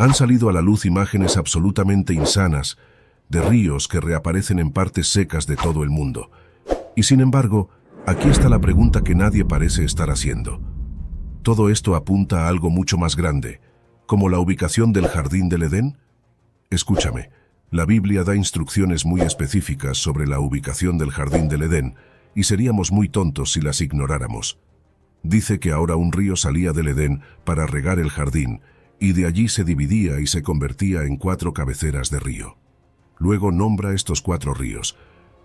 Han salido a la luz imágenes absolutamente insanas de ríos que reaparecen en partes secas de todo el mundo. Y sin embargo, aquí está la pregunta que nadie parece estar haciendo. ¿Todo esto apunta a algo mucho más grande, como la ubicación del Jardín del Edén? Escúchame, la Biblia da instrucciones muy específicas sobre la ubicación del Jardín del Edén, y seríamos muy tontos si las ignoráramos. Dice que ahora un río salía del Edén para regar el jardín, y de allí se dividía y se convertía en 4 cabeceras de río. Luego nombra estos 4 ríos.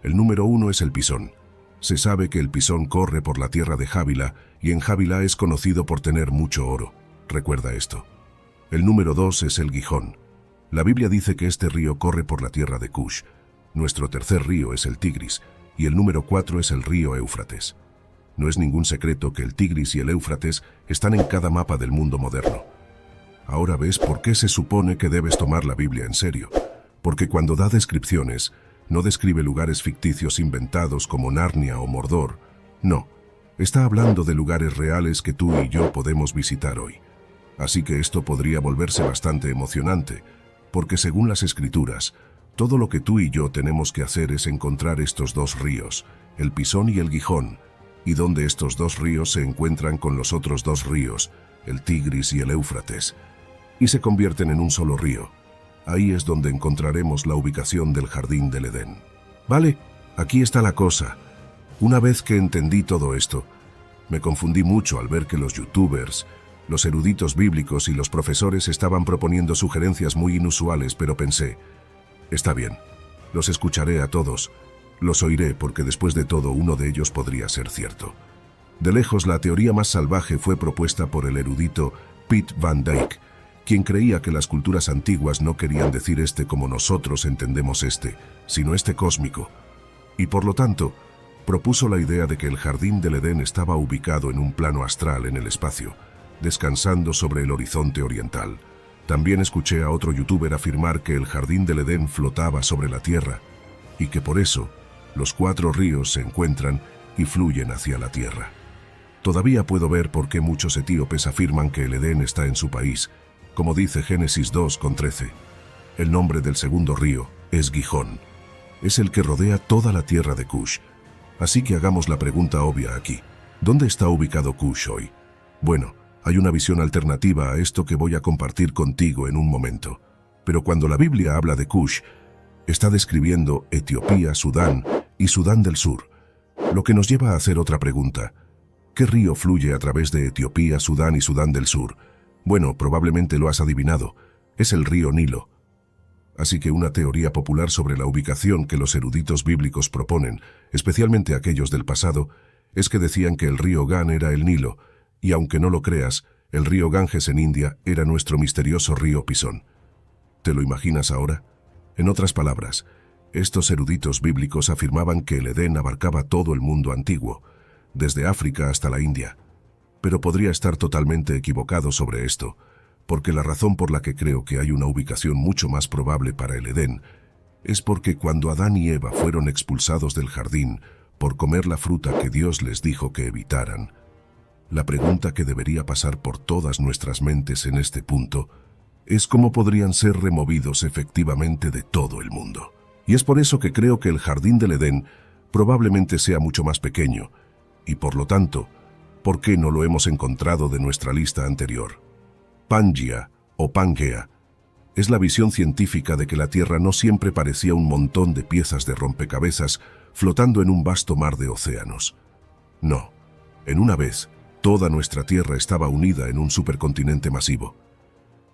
El número 1 es el Pisón. Se sabe que el Pisón corre por la tierra de Jávila, y en Jávila es conocido por tener mucho oro. Recuerda esto. El número 2 es el Gijón. La Biblia dice que este río corre por la tierra de Cush. Nuestro tercer río es el Tigris, y el número 4 es el río Éufrates. No es ningún secreto que el Tigris y el Éufrates están en cada mapa del mundo moderno. Ahora ves por qué se supone que debes tomar la Biblia en serio. Porque cuando da descripciones, no describe lugares ficticios inventados como Narnia o Mordor. No, está hablando de lugares reales que tú y yo podemos visitar hoy. Así que esto podría volverse bastante emocionante, porque según las Escrituras, todo lo que tú y yo tenemos que hacer es encontrar estos 2 ríos, el Pisón y el Gijón, y donde estos 2 ríos se encuentran con los otros 2 ríos, el Tigris y el Éufrates, y se convierten en un solo río. Ahí es donde encontraremos la ubicación del Jardín del Edén. Vale, aquí está la cosa. Una vez que entendí todo esto, me confundí mucho al ver que los youtubers, los eruditos bíblicos y los profesores estaban proponiendo sugerencias muy inusuales, pero pensé, está bien, los escucharé a todos, los oiré porque después de todo uno de ellos podría ser cierto. De lejos la teoría más salvaje fue propuesta por el erudito Pete Van Dyke, quien creía que las culturas antiguas no querían decir este como nosotros entendemos este, sino este cósmico. Y por lo tanto, propuso la idea de que el Jardín del Edén estaba ubicado en un plano astral en el espacio, descansando sobre el horizonte oriental. También escuché a otro youtuber afirmar que el Jardín del Edén flotaba sobre la tierra, y que por eso, los 4 ríos se encuentran y fluyen hacia la tierra. Todavía puedo ver por qué muchos etíopes afirman que el Edén está en su país, como dice Génesis 2:13. El nombre del segundo río es Gijón. Es el que rodea toda la tierra de Cush. Así que hagamos la pregunta obvia aquí. ¿Dónde está ubicado Cush hoy? Bueno, hay una visión alternativa a esto que voy a compartir contigo en un momento. Pero cuando la Biblia habla de Cush, está describiendo Etiopía, Sudán y Sudán del Sur, lo que nos lleva a hacer otra pregunta. ¿Qué río fluye a través de Etiopía, Sudán y Sudán del Sur? Bueno, probablemente lo has adivinado, es el río Nilo. Así que una teoría popular sobre la ubicación que los eruditos bíblicos proponen, especialmente aquellos del pasado, es que decían que el río Gan era el Nilo, y aunque no lo creas, el río Ganges en India era nuestro misterioso río Pisón. ¿Te lo imaginas ahora? En otras palabras, estos eruditos bíblicos afirmaban que el Edén abarcaba todo el mundo antiguo, desde África hasta la India. Pero podría estar totalmente equivocado sobre esto, porque la razón por la que creo que hay una ubicación mucho más probable para el Edén es porque cuando Adán y Eva fueron expulsados del jardín por comer la fruta que Dios les dijo que evitaran, la pregunta que debería pasar por todas nuestras mentes en este punto es cómo podrían ser removidos efectivamente de todo el mundo. Y es por eso que creo que el Jardín del Edén probablemente sea mucho más pequeño, y por lo tanto, ¿por qué no lo hemos encontrado de nuestra lista anterior? Pangea o Pangea es la visión científica de que la Tierra no siempre parecía un montón de piezas de rompecabezas flotando en un vasto mar de océanos. No, en una vez, toda nuestra Tierra estaba unida en un supercontinente masivo.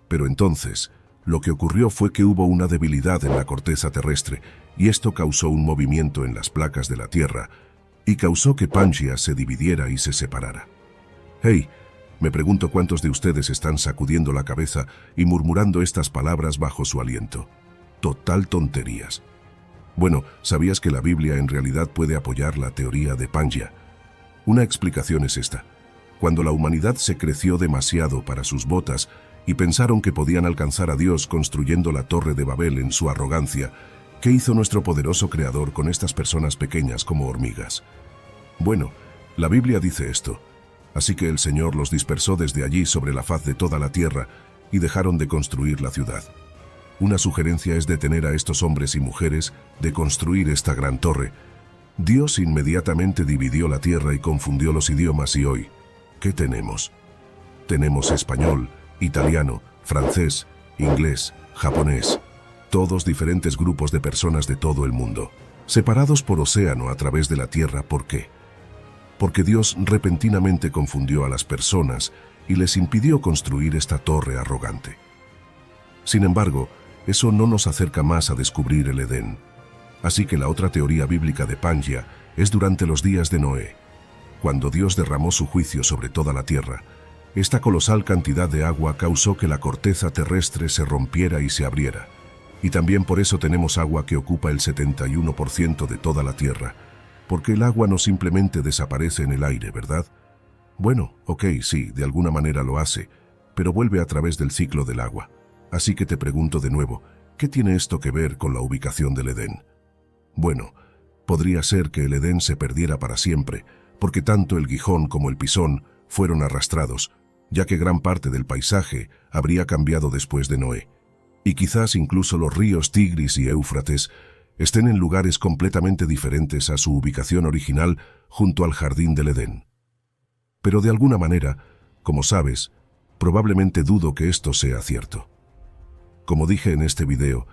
Pero entonces, lo que ocurrió fue que hubo una debilidad en la corteza terrestre, y esto causó un movimiento en las placas de la Tierra, y causó que Pangea se dividiera y se separara. Hey, me pregunto cuántos de ustedes están sacudiendo la cabeza y murmurando estas palabras bajo su aliento. Total tonterías. Bueno, ¿sabías que la Biblia en realidad puede apoyar la teoría de Pangea? Una explicación es esta. Cuando la humanidad se creció demasiado para sus botas y pensaron que podían alcanzar a Dios construyendo la Torre de Babel en su arrogancia, ¿qué hizo nuestro poderoso Creador con estas personas pequeñas como hormigas? Bueno, la Biblia dice esto. Así que el Señor los dispersó desde allí sobre la faz de toda la tierra, y dejaron de construir la ciudad. Una sugerencia es detener a estos hombres y mujeres de construir esta gran torre. Dios inmediatamente dividió la tierra y confundió los idiomas y hoy, ¿qué tenemos? Tenemos español, italiano, francés, inglés, japonés, todos diferentes grupos de personas de todo el mundo, separados por océano a través de la tierra. ¿Por qué? Porque Dios repentinamente confundió a las personas y les impidió construir esta torre arrogante. Sin embargo, eso no nos acerca más a descubrir el Edén. Así que la otra teoría bíblica de Pangea es durante los días de Noé. Cuando Dios derramó su juicio sobre toda la tierra, esta colosal cantidad de agua causó que la corteza terrestre se rompiera y se abriera. Y también por eso tenemos agua que ocupa el 71% de toda la tierra, porque el agua no simplemente desaparece en el aire, ¿verdad? Bueno, ok, sí, de alguna manera lo hace, pero vuelve a través del ciclo del agua. Así que te pregunto de nuevo, ¿qué tiene esto que ver con la ubicación del Edén? Bueno, podría ser que el Edén se perdiera para siempre, porque tanto el Gihón como el Pisón fueron arrastrados, ya que gran parte del paisaje habría cambiado después de Noé. Y quizás incluso los ríos Tigris y Éufrates estén en lugares completamente diferentes a su ubicación original junto al jardín del Edén. Pero de alguna manera, como sabes, probablemente dudo que esto sea cierto. Como dije en este video,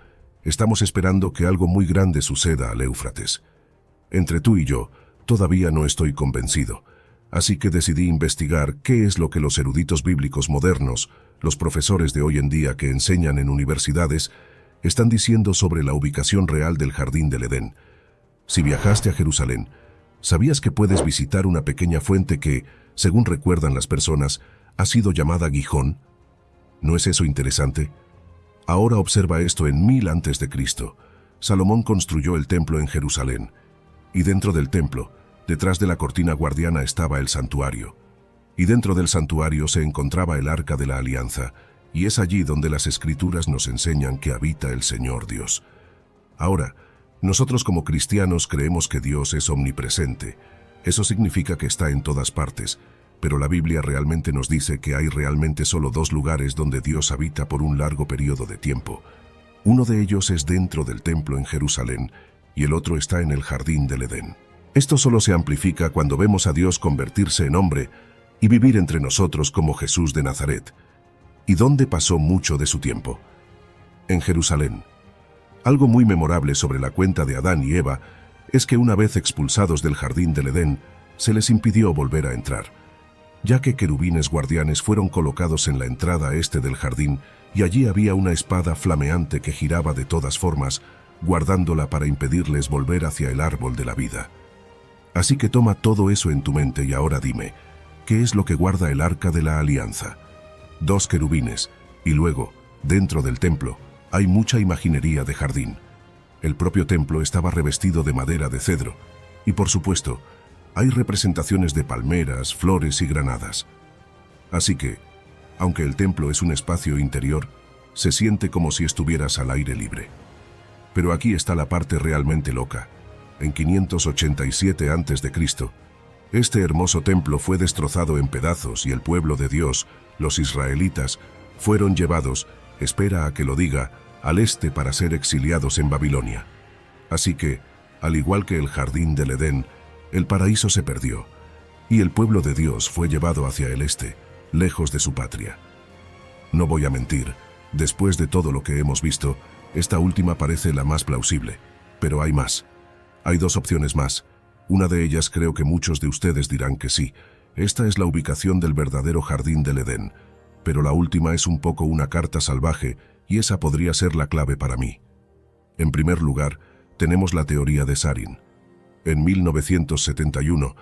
estamos esperando que algo muy grande suceda al Éufrates. Entre tú y yo, todavía no estoy convencido, así que decidí investigar qué es lo que los eruditos bíblicos modernos, los profesores de hoy en día que enseñan en universidades, están diciendo sobre la ubicación real del jardín del Edén. Si viajaste a Jerusalén, ¿sabías que puedes visitar una pequeña fuente que, según recuerdan las personas, ha sido llamada Gihón? ¿No es eso interesante? Ahora observa esto en 1000 a.C. Salomón construyó el templo en Jerusalén, y dentro del templo, detrás de la cortina guardiana estaba el santuario. Y dentro del santuario se encontraba el Arca de la Alianza, y es allí donde las Escrituras nos enseñan que habita el Señor Dios. Ahora, nosotros como cristianos creemos que Dios es omnipresente. Eso significa que está en todas partes, pero la Biblia realmente nos dice que hay realmente solo 2 lugares donde Dios habita por un largo periodo de tiempo. Uno de ellos es dentro del templo en Jerusalén, y el otro está en el jardín del Edén. Esto solo se amplifica cuando vemos a Dios convertirse en hombre y vivir entre nosotros como Jesús de Nazaret. ¿Y dónde pasó mucho de su tiempo? En Jerusalén. Algo muy memorable sobre la cuenta de Adán y Eva es que una vez expulsados del jardín del Edén, se les impidió volver a entrar, ya que querubines guardianes fueron colocados en la entrada este del jardín y allí había una espada flameante que giraba de todas formas, guardándola para impedirles volver hacia el árbol de la vida. Así que toma todo eso en tu mente y ahora dime, ¿qué es lo que guarda el Arca de la Alianza? 2 querubines, y luego, dentro del templo, hay mucha imaginería de jardín. El propio templo estaba revestido de madera de cedro, y por supuesto, hay representaciones de palmeras, flores y granadas. Así que, aunque el templo es un espacio interior, se siente como si estuvieras al aire libre. Pero aquí está la parte realmente loca. En 587 a.C., este hermoso templo fue destrozado en pedazos y el pueblo de Dios, los israelitas, fueron llevados, espera a que lo diga, al este para ser exiliados en Babilonia. Así que, al igual que el jardín del Edén, el paraíso se perdió, y el pueblo de Dios fue llevado hacia el este, lejos de su patria. No voy a mentir, después de todo lo que hemos visto, esta última parece la más plausible, pero hay más. Hay 2 opciones más. Una de ellas creo que muchos de ustedes dirán que sí. Esta es la ubicación del verdadero jardín del Edén, pero la última es un poco una carta salvaje y esa podría ser la clave para mí. En primer lugar, tenemos la teoría de Sarin. En 1971,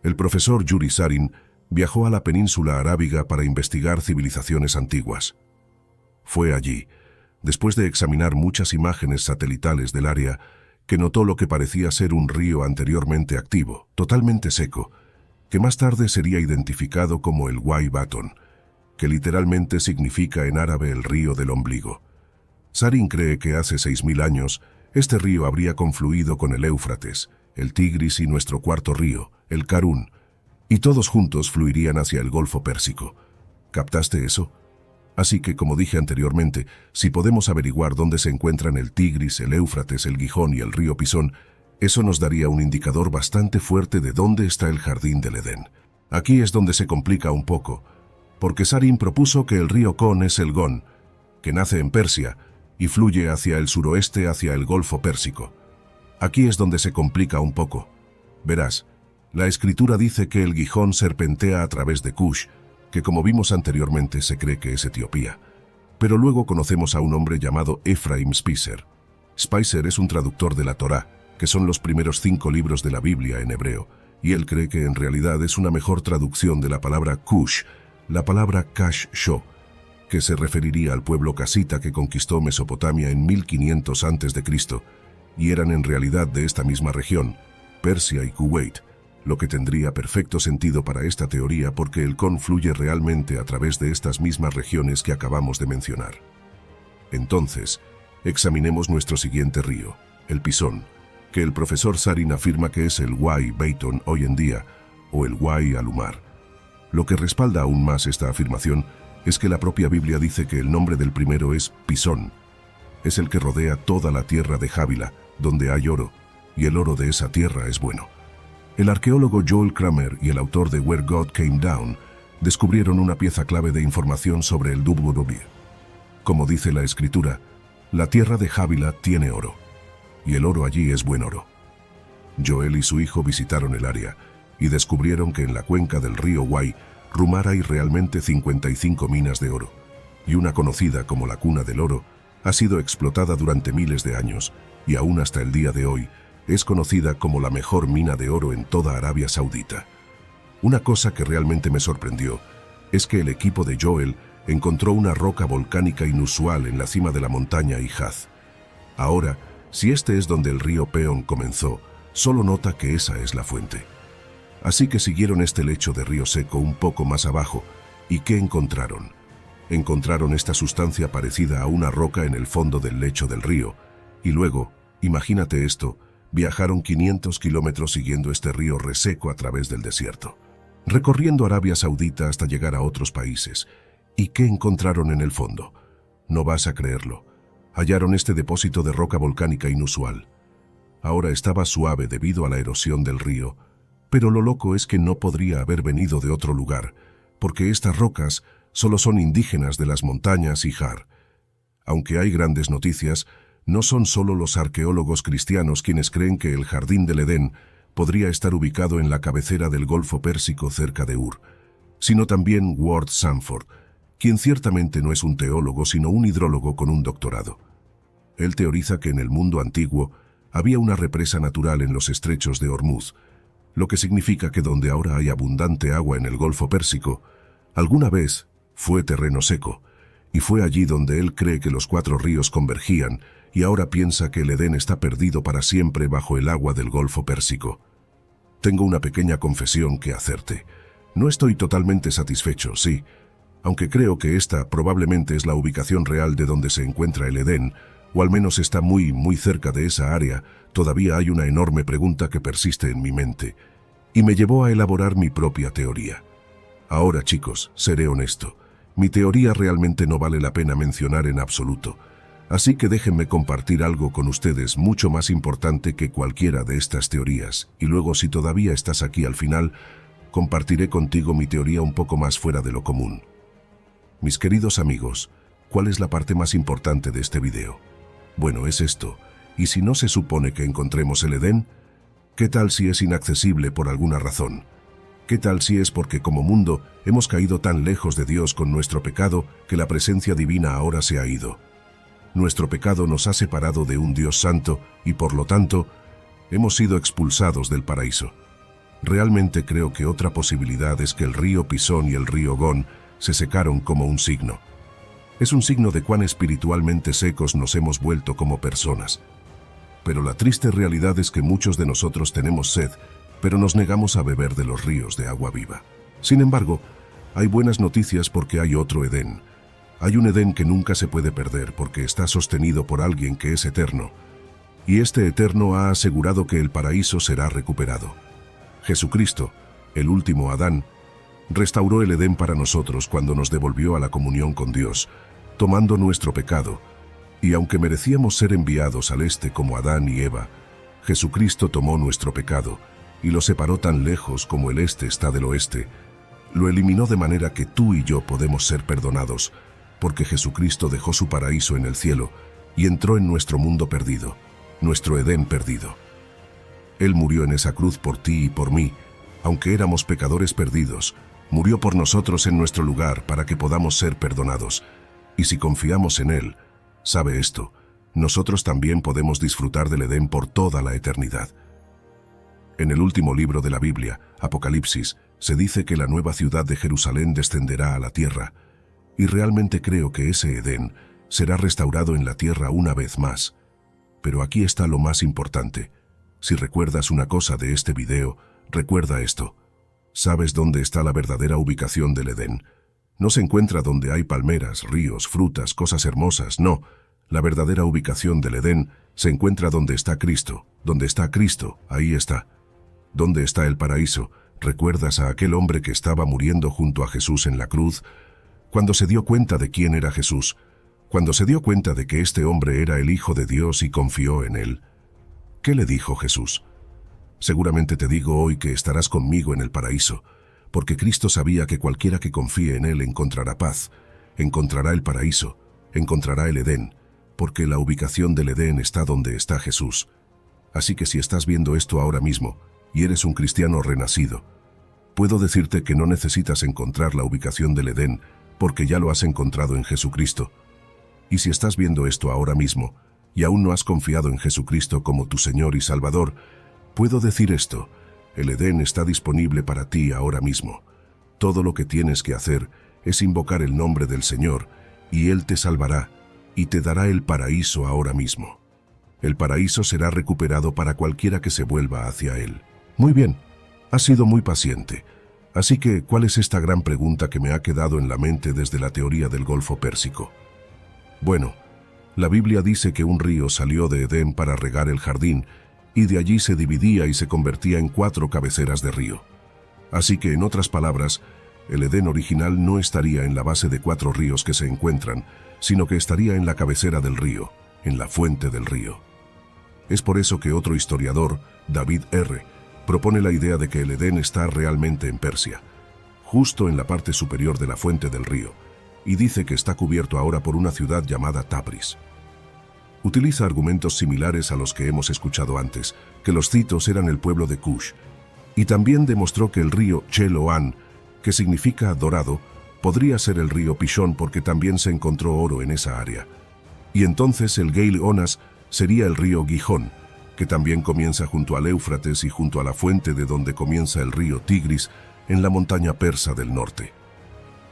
el profesor Yuri Sarin viajó a la península arábiga para investigar civilizaciones antiguas. Fue allí, después de examinar muchas imágenes satelitales del área, que notó lo que parecía ser un río anteriormente activo, totalmente seco, que más tarde sería identificado como el Wai Baton, que literalmente significa en árabe el río del ombligo. Sarin cree que hace 6000 años, este río habría confluido con el Éufrates, el Tigris y nuestro cuarto río, el Karun, y todos juntos fluirían hacia el Golfo Pérsico. ¿Captaste eso? Así que, como dije anteriormente, si podemos averiguar dónde se encuentran el Tigris, el Éufrates, el Gijón y el río Pisón, eso nos daría un indicador bastante fuerte de dónde está el jardín del Edén. Aquí es donde se complica un poco, porque Sarin propuso que el río Con es el Gon, que nace en Persia y fluye hacia el suroeste, hacia el Golfo Pérsico. Aquí es donde se complica un poco. Verás, la escritura dice que el Gijón serpentea a través de Kush, que como vimos anteriormente se cree que es Etiopía. Pero luego conocemos a un hombre llamado Ephraim Spicer. Spicer es un traductor de la Torá, que son los primeros 5 libros de la Biblia en hebreo, y él cree que en realidad es una mejor traducción de la palabra Kush, la palabra Kash-Sho, que se referiría al pueblo casita que conquistó Mesopotamia en 1500 a.C., y eran en realidad de esta misma región, Persia y Kuwait, lo que tendría perfecto sentido para esta teoría porque el Con fluye realmente a través de estas mismas regiones que acabamos de mencionar. Entonces, examinemos nuestro siguiente río, el Pisón, que el profesor Sarin afirma que es el Wai Beiton hoy en día, o el Wai Alumar. Lo que respalda aún más esta afirmación es que la propia Biblia dice que el nombre del primero es Pisón. Es el que rodea toda la tierra de Jávila, donde hay oro, y el oro de esa tierra es bueno. El arqueólogo Joel Kramer y el autor de Where God Came Down descubrieron una pieza clave de información sobre el Dubrovnik. Como dice la escritura, la tierra de Jávila tiene oro, y el oro allí es buen oro. Joel y su hijo visitaron el área y descubrieron que en la cuenca del río Wai Rumar hay realmente 55 minas de oro, y una conocida como la cuna del oro ha sido explotada durante miles de años y aún hasta el día de hoy es conocida como la mejor mina de oro en toda Arabia Saudita. Una cosa que realmente me sorprendió es que el equipo de Joel encontró una roca volcánica inusual en la cima de la montaña Hijaz. Ahora, si este es donde el río Peón comenzó, solo nota que esa es la fuente. Así que siguieron este lecho de río seco un poco más abajo, ¿y qué encontraron? Encontraron esta sustancia parecida a una roca en el fondo del lecho del río, y luego, imagínate esto, viajaron 500 kilómetros siguiendo este río reseco a través del desierto, recorriendo Arabia Saudita hasta llegar a otros países. ¿Y qué encontraron en el fondo? No vas a creerlo. Hallaron este depósito de roca volcánica inusual. Ahora estaba suave debido a la erosión del río, pero lo loco es que no podría haber venido de otro lugar, porque estas rocas solo son indígenas de las montañas Hijaz. Aunque hay grandes noticias, no son solo los arqueólogos cristianos quienes creen que el Jardín del Edén podría estar ubicado en la cabecera del Golfo Pérsico cerca de Ur, sino también Ward Sanford, quien ciertamente no es un teólogo sino un hidrólogo con un doctorado. Él teoriza que en el mundo antiguo había una represa natural en los estrechos de Hormuz, lo que significa que donde ahora hay abundante agua en el Golfo Pérsico, alguna vez fue terreno seco, y fue allí donde él cree que los 4 ríos convergían, y ahora piensa que el Edén está perdido para siempre bajo el agua del Golfo Pérsico. Tengo una pequeña confesión que hacerte. No estoy totalmente satisfecho, sí, aunque creo que esta probablemente es la ubicación real de donde se encuentra el Edén, o al menos está muy cerca de esa área. Todavía hay una enorme pregunta que persiste en mi mente, y me llevó a elaborar mi propia teoría. Ahora, chicos, seré honesto. Mi teoría realmente no vale la pena mencionar en absoluto. Así que déjenme compartir algo con ustedes mucho más importante que cualquiera de estas teorías, y luego si todavía estás aquí al final, compartiré contigo mi teoría un poco más fuera de lo común. Mis queridos amigos, ¿cuál es la parte más importante de este video? Bueno, es esto. ¿Y si no se supone que encontremos el Edén? ¿Qué tal si es inaccesible por alguna razón? ¿Qué tal si es porque como mundo hemos caído tan lejos de Dios con nuestro pecado que la presencia divina ahora se ha ido? Nuestro pecado nos ha separado de un Dios santo y por lo tanto hemos sido expulsados del paraíso. Realmente creo que otra posibilidad es que el río Pisón y el río Gon se secaron como un signo. Es un signo de cuán espiritualmente secos nos hemos vuelto como personas. Pero la triste realidad es que muchos de nosotros tenemos sed, pero nos negamos a beber de los ríos de agua viva. Sin embargo, hay buenas noticias porque hay otro Edén. Hay un Edén que nunca se puede perder porque está sostenido por alguien que es eterno. Y este eterno ha asegurado que el paraíso será recuperado. Jesucristo, el último Adán, Restauró el Edén para nosotros cuando nos devolvió a la comunión con Dios, tomando nuestro pecado. Y aunque merecíamos ser enviados al este como Adán y Eva, Jesucristo tomó nuestro pecado y lo separó tan lejos como el este está del oeste. Lo eliminó de manera que tú y yo podemos ser perdonados, porque Jesucristo dejó su paraíso en el cielo y entró en nuestro mundo perdido, nuestro Edén perdido. Él murió en esa cruz por ti y por mí, aunque éramos pecadores perdidos. Murió por nosotros en nuestro lugar para que podamos ser perdonados. Y si confiamos en Él, sabe esto, nosotros también podemos disfrutar del Edén por toda la eternidad. En el último libro de la Biblia, Apocalipsis, se dice que la nueva ciudad de Jerusalén descenderá a la tierra, y realmente creo que ese Edén será restaurado en la tierra una vez más. Pero aquí está lo más importante. Si recuerdas una cosa de este video, recuerda esto. ¿Sabes dónde está la verdadera ubicación del Edén? No se encuentra donde hay palmeras, ríos, frutas, cosas hermosas, no. La verdadera ubicación del Edén se encuentra donde está Cristo. Donde está Cristo, ahí está. ¿Dónde está el paraíso? ¿Recuerdas a aquel hombre que estaba muriendo junto a Jesús en la cruz? Cuando se dio cuenta de quién era Jesús, cuando se dio cuenta de que este hombre era el Hijo de Dios y confió en él, ¿qué le dijo Jesús? Seguramente te digo hoy que estarás conmigo en el paraíso, porque Cristo sabía que cualquiera que confíe en Él encontrará paz, encontrará el paraíso, encontrará el Edén, porque la ubicación del Edén está donde está Jesús. Así que si estás viendo esto ahora mismo, y eres un cristiano renacido, puedo decirte que no necesitas encontrar la ubicación del Edén, porque ya lo has encontrado en Jesucristo. Y si estás viendo esto ahora mismo, y aún no has confiado en Jesucristo como tu Señor y Salvador, puedo decir esto, el Edén está disponible para ti ahora mismo. Todo lo que tienes que hacer es invocar el nombre del Señor, y Él te salvará, y te dará el paraíso ahora mismo. El paraíso será recuperado para cualquiera que se vuelva hacia Él. Muy bien, has sido muy paciente. Así que, ¿cuál es esta gran pregunta que me ha quedado en la mente desde la teoría del Golfo Pérsico? Bueno, la Biblia dice que un río salió de Edén para regar el jardín, y de allí se dividía y se convertía en 4 cabeceras de río. Así que, en otras palabras, el Edén original no estaría en la base de 4 ríos que se encuentran, sino que estaría en la cabecera del río, en la fuente del río. Es por eso que otro historiador, David R., propone la idea de que el Edén está realmente en Persia, justo en la parte superior de la fuente del río, y dice que está cubierto ahora por una ciudad llamada Tabriz. Utiliza argumentos similares a los que hemos escuchado antes, que los citos eran el pueblo de Cush, y también demostró que el río Cheloán, que significa dorado, podría ser el río Pishón porque también se encontró oro en esa área. Y entonces el Geil Onas sería el río Gijón, que también comienza junto al Éufrates y junto a la fuente de donde comienza el río Tigris, en la montaña persa del norte.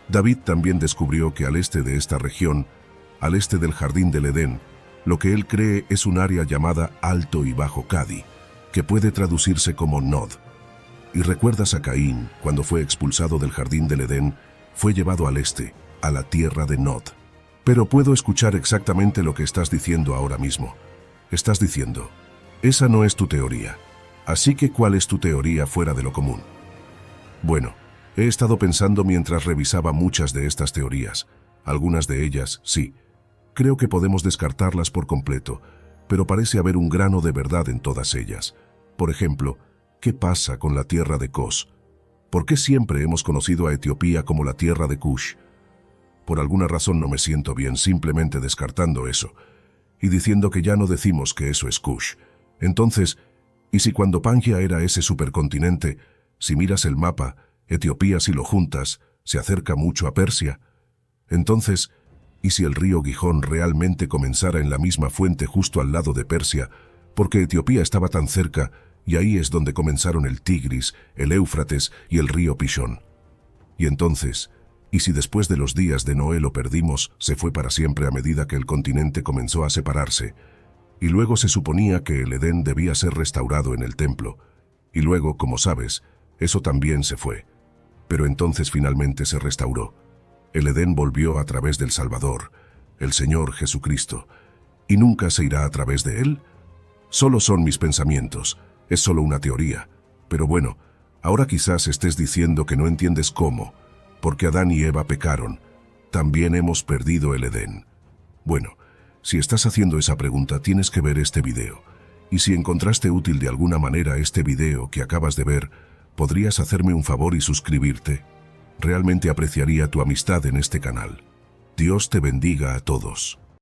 David también descubrió que al este de esta región, al este del jardín del Edén, lo que él cree es un área llamada Alto y Bajo Cadi, que puede traducirse como Nod. Y recuerdas a Caín, cuando fue expulsado del jardín del Edén, fue llevado al este, a la tierra de Nod. Pero puedo escuchar exactamente lo que estás diciendo ahora mismo. Estás diciendo, esa no es tu teoría. Así que, ¿cuál es tu teoría fuera de lo común? Bueno, he estado pensando mientras revisaba muchas de estas teorías. Algunas de ellas, sí. Creo que podemos descartarlas por completo, pero parece haber un grano de verdad en todas ellas. Por ejemplo, ¿qué pasa con la tierra de Kos? ¿Por qué siempre hemos conocido a Etiopía como la tierra de Cush? Por alguna razón no me siento bien simplemente descartando eso y diciendo que ya no decimos que eso es Cush. Entonces, ¿y si cuando Pangia era ese supercontinente, si miras el mapa, Etiopía si lo juntas, se acerca mucho a Persia? Entonces, ¿y si el río Gijón realmente comenzara en la misma fuente justo al lado de Persia, porque Etiopía estaba tan cerca, y ahí es donde comenzaron el Tigris, el Éufrates y el río Pishón? Y entonces, ¿y si después de los días de Noé lo perdimos, se fue para siempre a medida que el continente comenzó a separarse? Y luego se suponía que el Edén debía ser restaurado en el templo, y luego, como sabes, eso también se fue. Pero entonces finalmente se restauró. El Edén volvió a través del Salvador, el Señor Jesucristo, y nunca se irá a través de Él. Solo son mis pensamientos, es solo una teoría, pero bueno, Ahora quizás estés diciendo que no entiendes cómo, porque Adán y Eva pecaron, también hemos perdido el Edén. Bueno, si estás haciendo esa pregunta, tienes que ver este video. Y si encontraste útil de alguna manera este video que acabas de ver, ¿podrías hacerme un favor y suscribirte? Realmente apreciaría tu amistad en este canal. Dios te bendiga a todos.